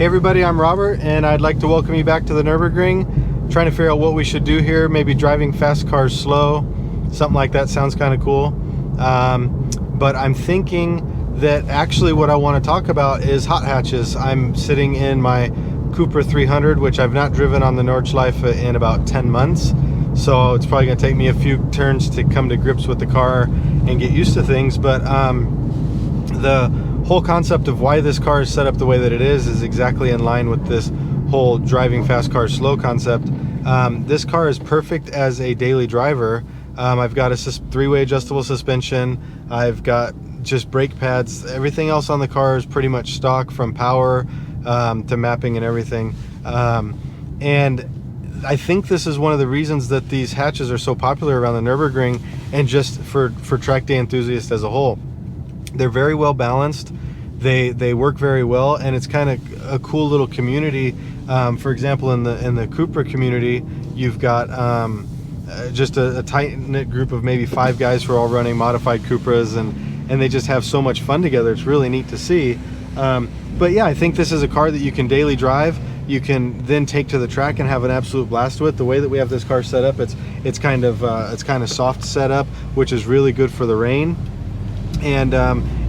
Hey everybody, I'm Robert and I'd like to welcome you back to the Nürburgring. Trying to figure out what we should do here, maybe driving fast cars slow, something like that sounds kind of cool. But I'm thinking that actually what I want to talk about is hot hatches. I'm sitting in my Cupra 300, which I've not driven on the Nordschleife in about 10 months. So it's probably going to take me a few turns to come to grips with the car and get used to things. But the whole concept of why this car is set up the way that it is exactly in line with this whole driving fast car slow concept. This car is perfect as a daily driver. I've got a three-way adjustable suspension. I've got just brake pads. Everything else on the car is pretty much stock, from power to mapping and everything. And I think this is one of the reasons that these hatches are so popular around the Nürburgring and just for track day enthusiasts as a whole. They're very well balanced. They work very well, and it's kind of a cool little community. For example, in the Cupra community, you've got just a tight-knit group of maybe 5 guys who are all running modified Cupras, and they just have so much fun together. It's really neat to see. But yeah, I think this is a car that you can daily drive. You can then take to the track and have an absolute blast with. The way that we have this car set up, it's kind of soft setup, which is really good for the rain. And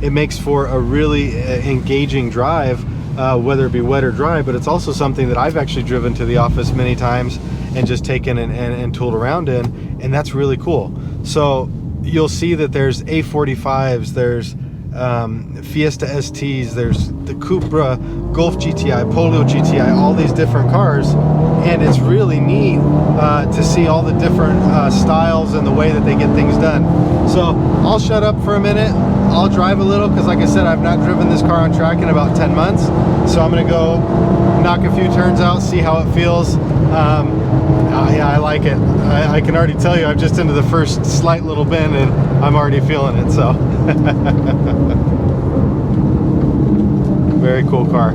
it makes for a really engaging drive, whether it be wet or dry. But it's also something that I've actually driven to the office many times and just taken and tooled around in, and that's really cool. So you'll see that there's A45s, there's Fiesta STs, there's the Cupra, Golf GTI, Polo GTI, all these different cars, and it's really neat to see all the different styles and the way that they get things done. So I'll shut up for a minute. I'll drive a little because, like I said, I've not driven this car on track in about 10 months. So I'm gonna go knock a few turns out, see how it feels. Yeah, I like it. I can already tell you, I'm just into the first slight little bend and I'm already feeling it, so. Very cool car.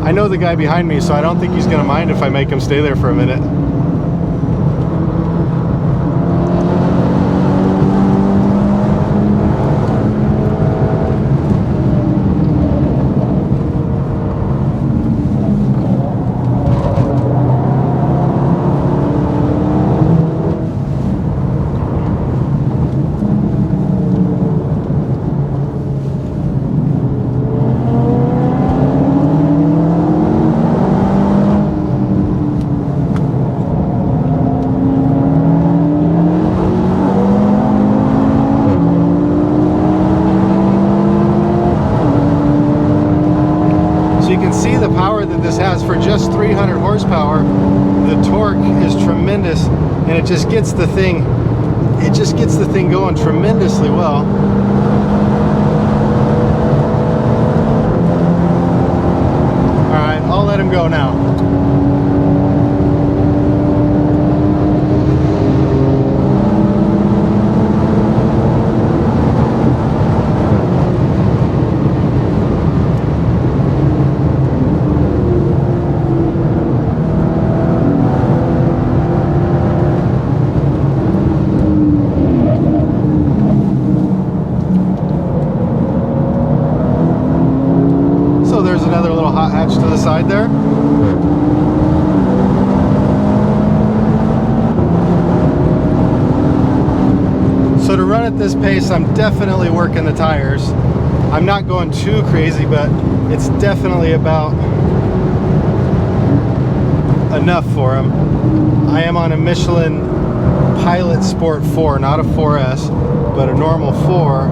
I know the guy behind me, so I don't think he's gonna mind if I make him stay there for a minute. This has for just 300 horsepower. The torque is tremendous, and it just gets the thing going tremendously well. All right, I'll let him go now. Another little hot hatch to the side there. So to run at this pace, I'm definitely working the tires. I'm not going too crazy, but it's definitely about enough for them. I am on a Michelin Pilot Sport 4, not a 4S, but a normal 4,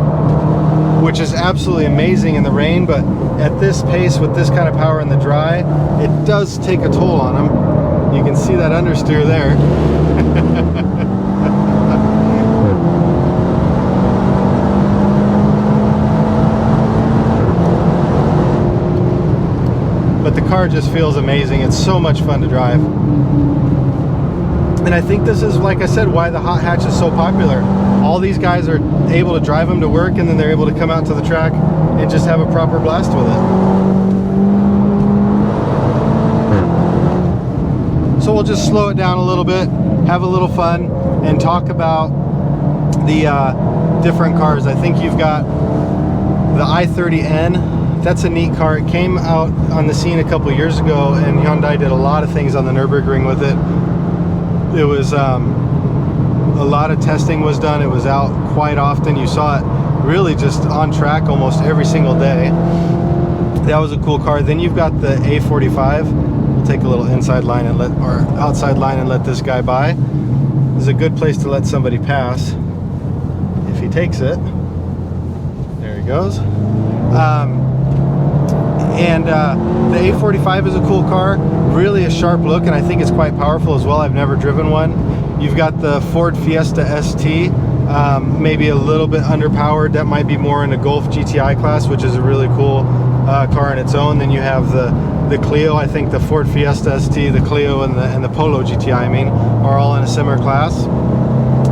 which is absolutely amazing in the rain, but at this pace with this kind of power in the dry, it does take a toll on them. You can see that understeer there. But the car just feels amazing. It's so much fun to drive. And I think this is, like I said, why the hot hatch is so popular. All these guys are able to drive them to work, and then they're able to come out to the track and just have a proper blast with it. So we'll just slow it down a little bit, have a little fun, and talk about the different cars. I think you've got the i30N. That's a neat car. It came out on the scene a couple years ago, and Hyundai did a lot of things on the Nürburgring with it. It was a lot of testing was done. It was out quite often. You saw it really just on track almost every single day. That was a cool car. Then you've got the A45. We'll take a little inside line and outside line and let this guy by. This is a good place to let somebody pass if he takes it. There he goes. The A45 is a cool car, really a sharp look, and I think it's quite powerful as well. I've never driven one. You've got the Ford Fiesta ST, maybe a little bit underpowered. That might be more in the Golf GTI class, which is a really cool car in its own. Then you have the Clio. I think the Ford Fiesta ST, the Clio, and the Polo GTI, I mean, are all in a similar class.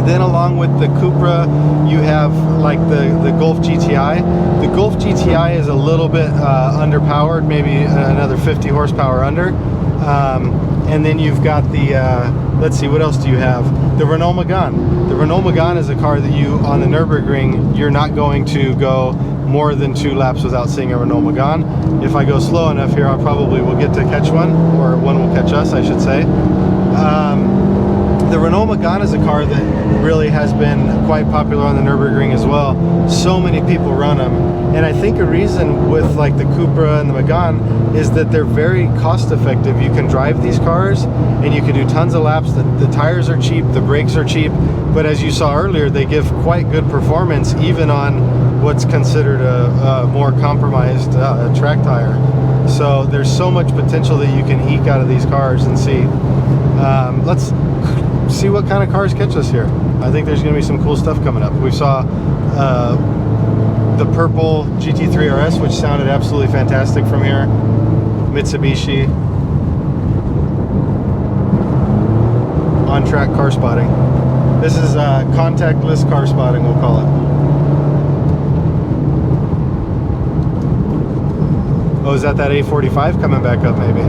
Then along with the Cupra, you have like the Golf GTI. The Golf GTI is a little bit underpowered, maybe another 50 horsepower under. And then you've got the, let's see, what else do you have? The Renault McGann. The Renault McGann is a car that you, on the Nürburgring, you're not going to go more than 2 laps without seeing a Renault McGann. If I go slow enough here, I probably will get to catch one, or one will catch us, I should say. The Renault McGann is a car that really has been quite popular on the Nürburgring as well. So many people run them, and I think a reason with like the Cupra and the McGann is that they're very cost effective. You can drive these cars and you can do tons of laps. The tires are cheap, the brakes are cheap, but as you saw earlier, they give quite good performance even on what's considered a more compromised track tire. So there's so much potential that you can eke out of these cars and see. Let's see what kind of cars catch us here. I think there's going to be some cool stuff coming up. We saw the purple GT3 RS, which sounded absolutely fantastic from here. Mitsubishi. On-track car spotting. This is contactless car spotting, we'll call it. Oh, is that A45 coming back up maybe?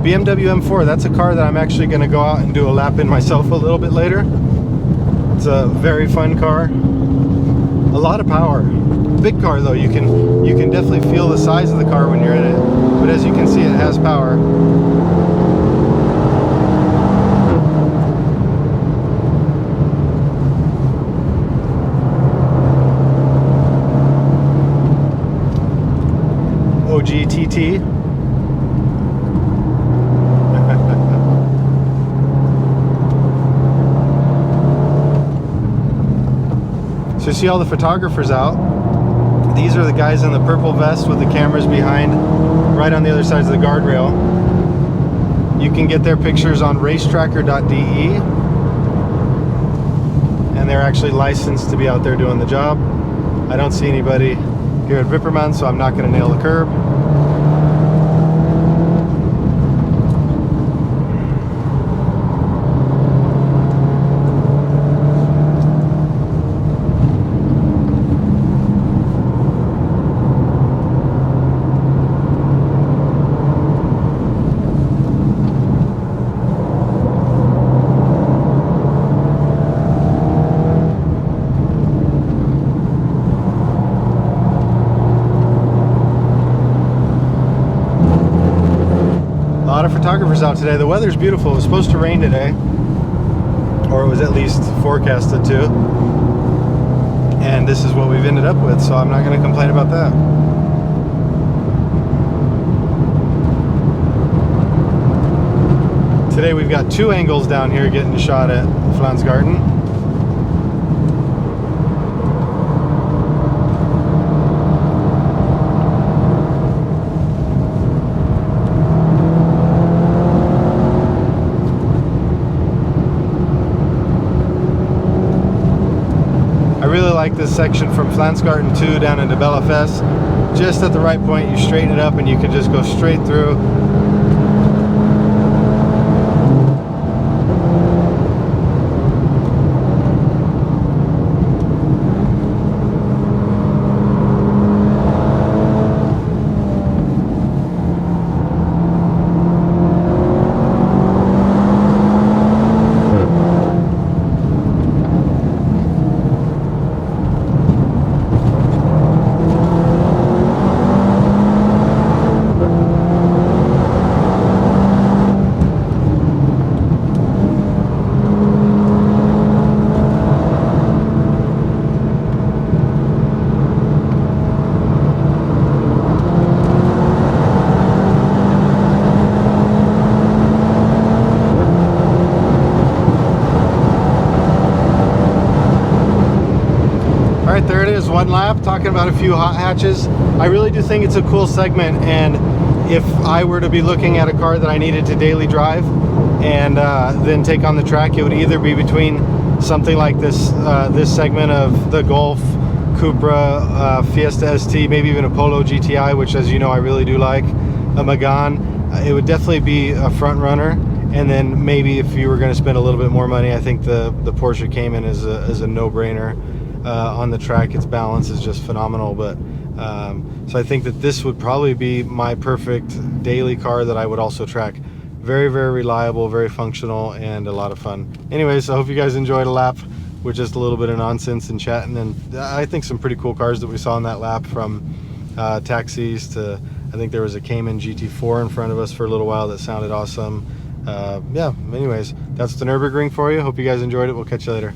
BMW M4, that's a car that I'm actually going to go out and do a lap in myself a little bit later. It's a very fun car. A lot of power. Big car though, you can definitely feel the size of the car when you're in it. But as you can see, it has power. OGTT. So you see all the photographers out. These are the guys in the purple vest with the cameras behind, right on the other side of the guardrail. You can get their pictures on racetracker.de, and they're actually licensed to be out there doing the job. I don't see anybody here at Wipperman, so I'm not going to nail the curb. A lot of photographers out today. The weather's beautiful. It was supposed to rain today, or it was at least forecasted to, and this is what we've ended up with, so I'm not going to complain about that. Today we've got 2 angles down here getting shot at Flansgarten. like this section from Flansgarten 2 down into Bellafest. Just at the right point, you straighten it up and you can just go straight through. Alright, there it is, one lap, talking about a few hot hatches. I really do think it's a cool segment, and if I were to be looking at a car that I needed to daily drive and then take on the track, it would either be between something like this this segment of the Golf, Cupra, Fiesta ST, maybe even a Polo GTI, which, as you know, I really do like, a McGann. It would definitely be a front runner. And then maybe if you were going to spend a little bit more money, I think the Porsche Cayman is a no-brainer. On the track, its balance is just phenomenal. But so I think that this would probably be my perfect daily car that I would also track. Very, very reliable, very functional, and a lot of fun. Anyways, I hope you guys enjoyed a lap with just a little bit of nonsense and chatting, and I think some pretty cool cars that we saw in that lap, from taxis to, I think there was a Cayman GT4 in front of us for a little while that sounded awesome. Yeah, anyways, that's the Nürburgring for you. Hope you guys enjoyed it. We'll catch you later.